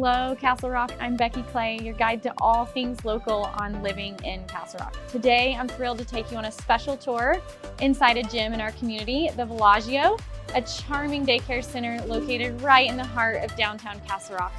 Hello, Castle Rock. I'm Becky Clay, your guide to all things local on living in Castle Rock. Today, I'm thrilled to take you on a special tour inside a gym in our community, the Villaggio, a charming daycare center located right in the heart of downtown Castle Rock.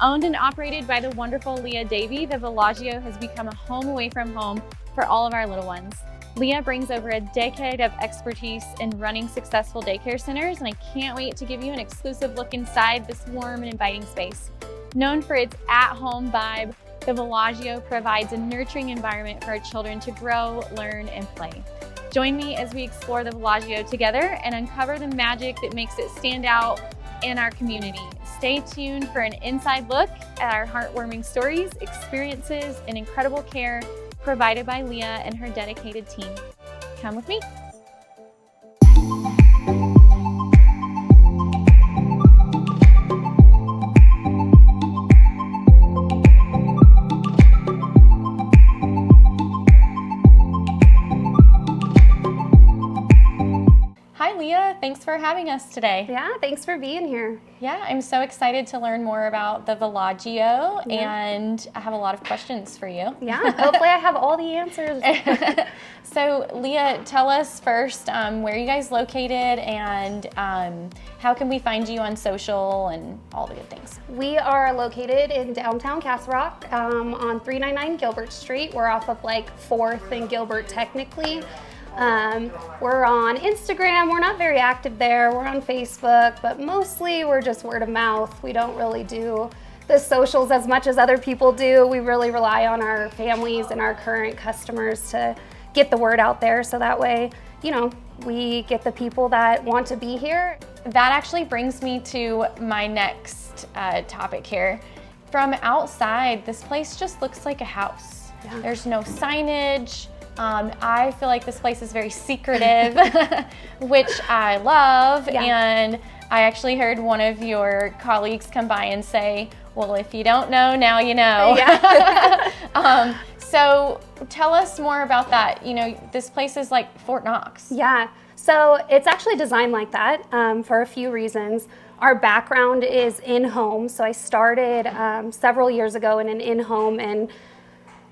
Owned and operated by the wonderful Leah Davey, the Villaggio has become a home away from home for all of our little ones. Leah brings over a decade of expertise in running successful daycare centers, and I can't wait to give you an exclusive look inside this warm and inviting space. Known for its at-home vibe, the Villaggio provides a nurturing environment for our children to grow, learn, and play. Join me as we explore the Villaggio together and uncover the magic that makes it stand out in our community. Stay tuned for an inside look at our heartwarming stories, experiences, and incredible care provided by Leah and her dedicated team. Come with me. Hi Leah, thanks for having us today. Yeah, thanks for being here. Yeah, I'm so excited to learn more about the Villaggio, and I have a lot of questions for you. Yeah, hopefully I have all the answers. So Leah, tell us first where you guys located and how can we find you on social and all the good things. We are located in downtown Castle Rock on 399 Gilbert Street. We're off of like 4th and Gilbert technically. We're on Instagram. We're not very active there. We're on Facebook, but mostly we're just word of mouth. We don't really do the socials as much as other people do. We really rely on our families and our current customers to get the word out there, so that way, you know, we get the people that want to be here. That actually brings me to my next topic here. From outside, this place just looks like a house. Yeah. There's no signage. I feel like this place is very secretive, which I love. Yeah. And I actually heard one of your colleagues come by and say, well, if you don't know, now you know. Yeah. So tell us more about that. You know, this place is like Fort Knox. Yeah, so it's actually designed like that for a few reasons. Our background is in-home, so I started several years ago in an in-home and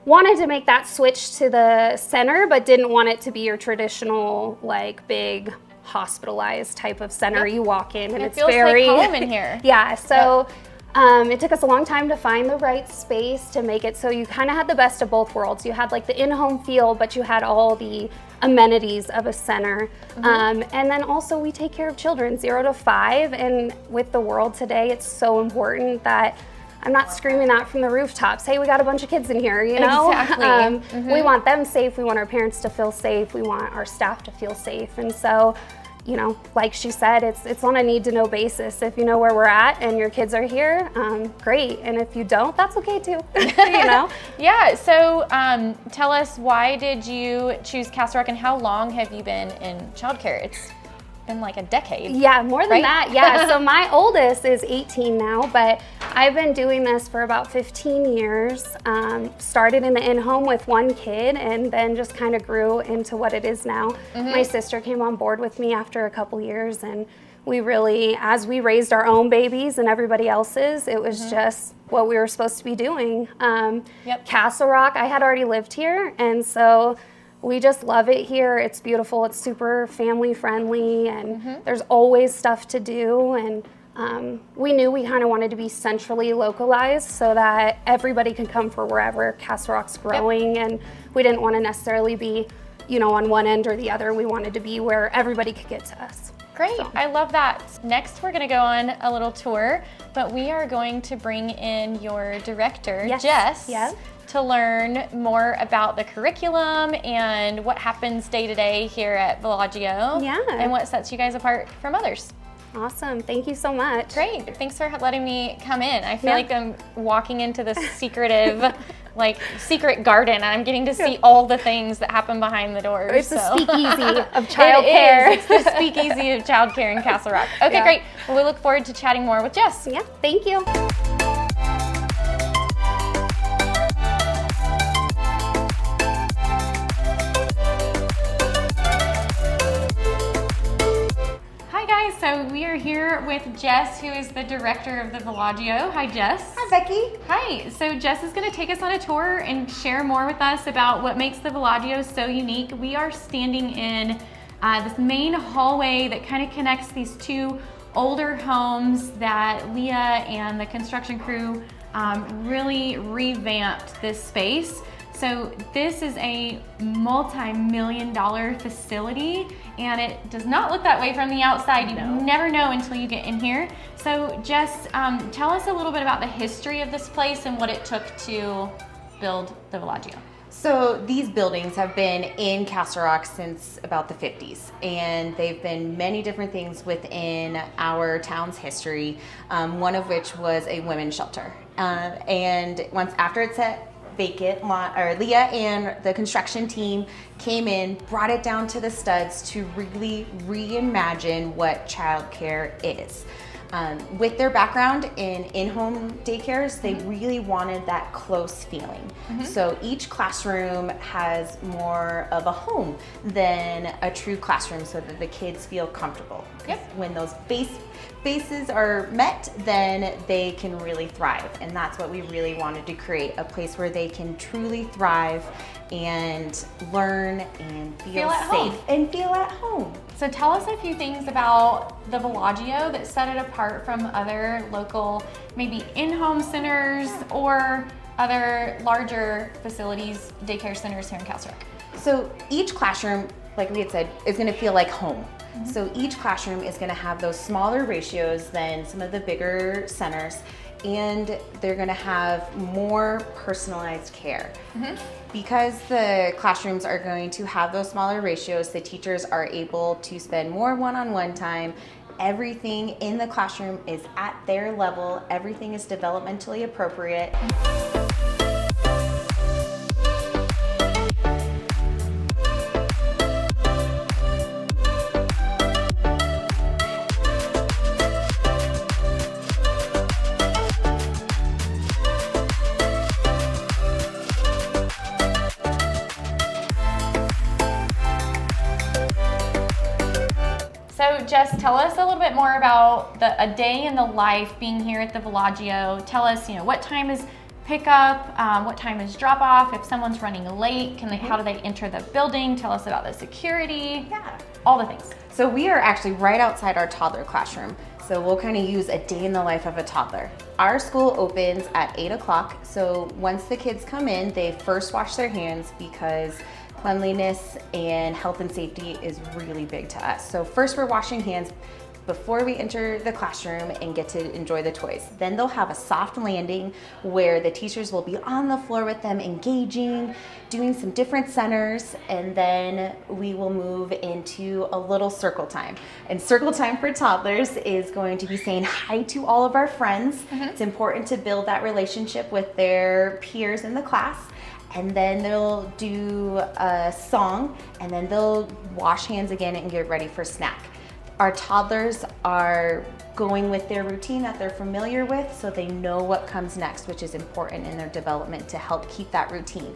wanted to make that switch to the center, but didn't want it to be your traditional, like, big hospitalized type of center. Yep. You walk in and it's feels very like home in here. Yeah, so it took us a long time to find the right space to make it so you kind of had the best of both worlds. You had like the in-home feel, but you had all the amenities of a center. And then also we take care of children 0 to 5, and with the world today, it's so important that I'm not screaming that from the rooftops. Hey, we got a bunch of kids in here, you know? Exactly. We want them safe. We want our parents to feel safe. We want our staff to feel safe. And so, you know, like she said, it's on a need-to-know basis. If you know where we're at and your kids are here, great. And if you don't, that's okay too, you know? Yeah, so tell us, why did you choose Castle Rock and how long have you been in childcare? It's been like a decade. Yeah, more than that. Yeah, so my oldest is 18 now, but I've been doing this for about 15 years. Started in the in-home with one kid and then just kind of grew into what it is now. My sister came on board with me after a couple years, and we really, as we raised our own babies and everybody else's, it was just what we were supposed to be doing. Castle Rock, I had already lived here, and so we just love it here. It's beautiful. It's super family friendly, and there's always stuff to do. And we knew we kind of wanted to be centrally localized so that everybody could come for wherever Castle Rock's growing. And we didn't want to necessarily be, you know, on one end or the other. We wanted to be where everybody could get to us. Great, so. I love that. Next, we're gonna go on a little tour, but we are going to bring in your director, Jess. To learn more about the curriculum and what happens day to day here at Villaggio. And what sets you guys apart from others. Awesome, thank you so much. Great, thanks for letting me come in. I feel like I'm walking into this secretive, like secret garden, and I'm getting to see all the things that happen behind the doors. It's the speakeasy of childcare. It's the speakeasy of childcare in Castle Rock. Okay, great. Well, we look forward to chatting more with Jess. Yeah, thank you. So we are here here with Jess, who is the director of the Villaggio. Hi, Jess. Hi, Becky. Hi. So Jess is going to take us on a tour and share more with us about what makes the Villaggio so unique. We are standing in this main hallway that kind of connects these two older homes that Leah and the construction crew really revamped this space. So this is a multi-million-dollar facility, and it does not look that way from the outside. You never know until you get in here. So Jess, tell us a little bit about the history of this place and what it took to build the Villaggio. So these buildings have been in Castle Rock since about the 50s, and they've been many different things within our town's history, one of which was a women's shelter. And once after it set vacant, Leah and the construction team came in, brought it down to the studs to really reimagine what childcare is. With their background in in-home daycares, they really wanted that close feeling. So each classroom has more of a home than a true classroom, so that the kids feel comfortable. When those bases are met, then they can really thrive. And that's what we really wanted to create, a place where they can truly thrive and learn and feel safe and feel at home. So tell us a few things about the Villaggio that set it apart from other local, maybe in-home centers or other larger facilities, daycare centers here in Castle Rock. So each classroom, like we had said, is going to feel like home. So each classroom is going to have those smaller ratios than some of the bigger centers, and they're going to have more personalized care. Because the classrooms are going to have those smaller ratios, the teachers are able to spend more one-on-one time. Everything in the classroom is at their level. Everything is developmentally appropriate. So Jess, tell us a little bit more about a day in the life being here at the Villaggio. Tell us, what time is pickup, what time is drop off, if someone's running late, how do they enter the building? Tell us about the security, all the things. So we are actually right outside our toddler classroom. So we'll kind of use a day in the life of a toddler. Our school opens at 8 o'clock. So once the kids come in, they first wash their hands because cleanliness and health and safety is really big to us. So first we're washing hands before we enter the classroom and get to enjoy the toys. Then they'll have a soft landing where the teachers will be on the floor with them, engaging, doing some different centers, and then we will move into a little circle time. And circle time for toddlers is going to be saying hi to all of our friends. It's important to build that relationship with their peers in the class. And then they'll do a song, and then they'll wash hands again and get ready for snack. Our toddlers are going with their routine that they're familiar with, so they know what comes next, which is important in their development to help keep that routine.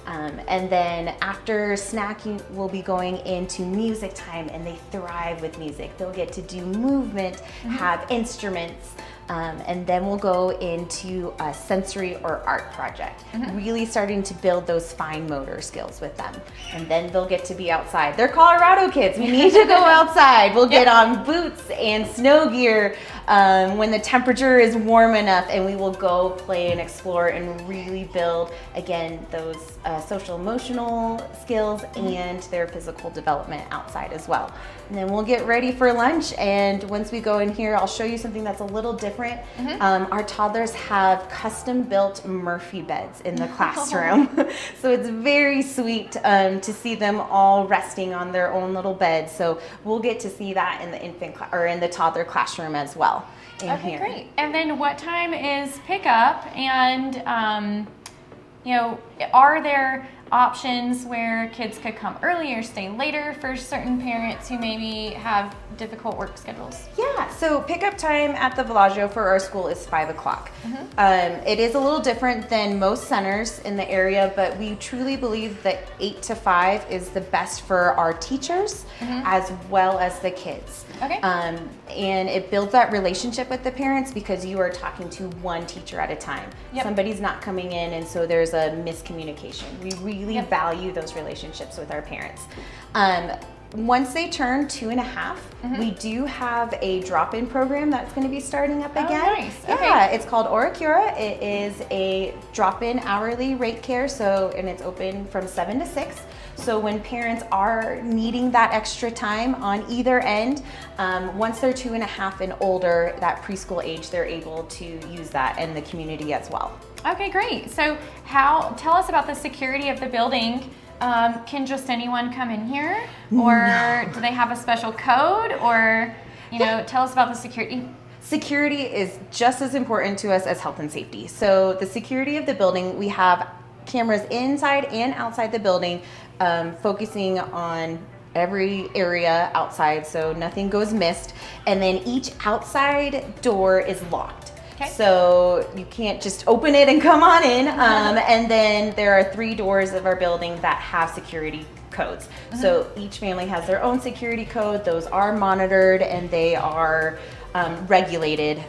And then after snacking, we'll be going into music time, and they thrive with music. They'll get to do movement, have instruments, and then we'll go into a sensory or art project, really starting to build those fine motor skills with them. And then they'll get to be outside. They're Colorado kids. We need to go outside. We'll get on boots and snow gear when the temperature is warm enough, and we will go play and explore and really build, again, those social emotional skills and their physical development outside as well. And then we'll get ready for lunch, and once we go in here, I'll show you something that's a little different. Our toddlers have custom built Murphy beds in the classroom. So it's very sweet to see them all resting on their own little beds. So we'll get to see that in the in the toddler classroom as well. Okay, great. And then what time is pickup? And are there options where kids could come early or stay later for certain parents who maybe have difficult work schedules? Yeah, so pickup time at the Villaggio for our school is 5 o'clock. It is a little different than most centers in the area, but we truly believe that 8 to 5 is the best for our teachers as well as the kids. Okay. And it builds that relationship with the parents because you are talking to one teacher at a time. Yep. Somebody's not coming in, and so there's a miscommunication. We really value those relationships with our parents. Once they turn 2.5, we do have a drop-in program that's going to be starting up again. Oh, nice. Yeah, Okay. it's called Oracura. It is a drop-in hourly rate care, and it's open from 7 to 6. So when parents are needing that extra time on either end, once they're 2.5 and older, that preschool age, they're able to use that in the community as well. Okay, great. So tell us about the security of the building. Can just anyone come in here, or do they have a special code, or tell us about the security? Security is just as important to us as health and safety. So the security of the building, we have cameras inside and outside the building, focusing on every area outside so nothing goes missed. And then each outside door is locked. Okay. So you can't just open it and come on in. And then there are 3 doors of our building that have security codes. So each family has their own security code. Those are monitored and they are regulated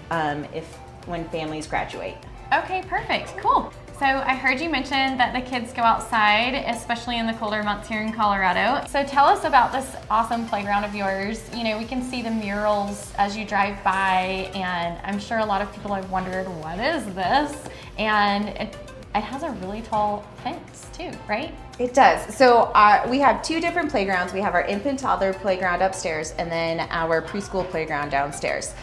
when families graduate. Okay, perfect, cool. So I heard you mention that the kids go outside, especially in the colder months here in Colorado. So tell us about this awesome playground of yours. We can see the murals as you drive by, and I'm sure a lot of people have wondered, what is this? And it has a really tall fence too, right? It does. So we have 2 different playgrounds. We have our infant toddler playground upstairs and then our preschool playground downstairs.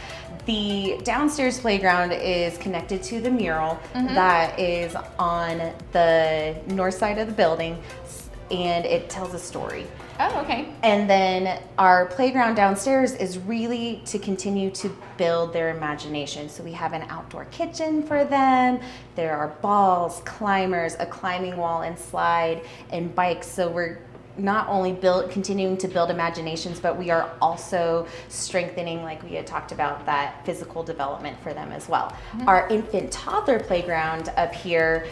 The downstairs playground is connected to the mural that is on the north side of the building, and it tells a story. Oh, okay. And then our playground downstairs is really to continue to build their imagination. So we have an outdoor kitchen for them. There are balls, climbers, a climbing wall and slide, and bikes. So we're not only continuing to build imaginations, but we are also strengthening, like we had talked about, that physical development for them as well. Our infant toddler playground up here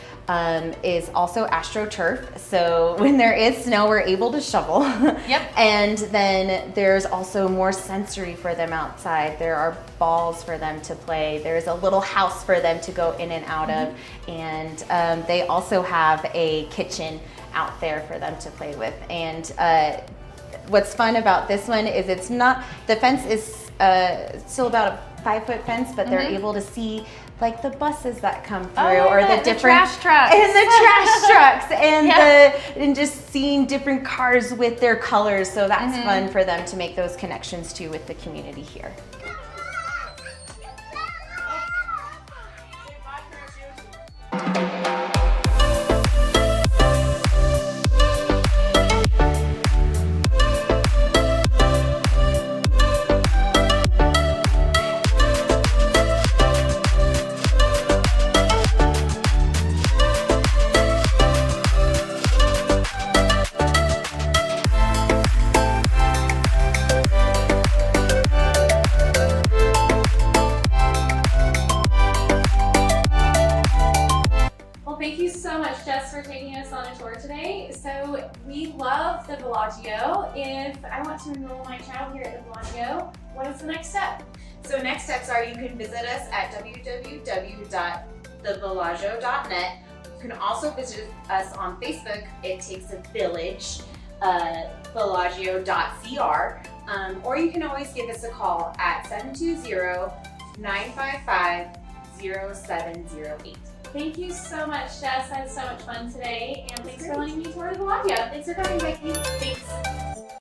is also AstroTurf. So when there is snow, we're able to shovel. Yep. And then there's also more sensory for them outside. There are balls for them to play. There's a little house for them to go in and out of. And they also have a kitchen out there for them to play with. And what's fun about this one is the fence is still about a 5-foot fence, but they're able to see like the buses that come through, or the different trash trucks, and the trash trucks, and and just seeing different cars with their colors. So that's fun for them to make those connections too with the community here. Thank you so much, Jess, for taking us on a tour today. So we love the Villaggio. If I want to enroll my child here at the Villaggio, what is the next step? So next steps are you can visit us at www.thevillaggio.net. You can also visit us on Facebook. It takes a village, villaggio.cr, or you can always give us a call at 720-955-0708. Thank you so much, Jess. I had so much fun today, and thanks for letting me tour the Villaggio. Thanks for coming, Becky. Thanks.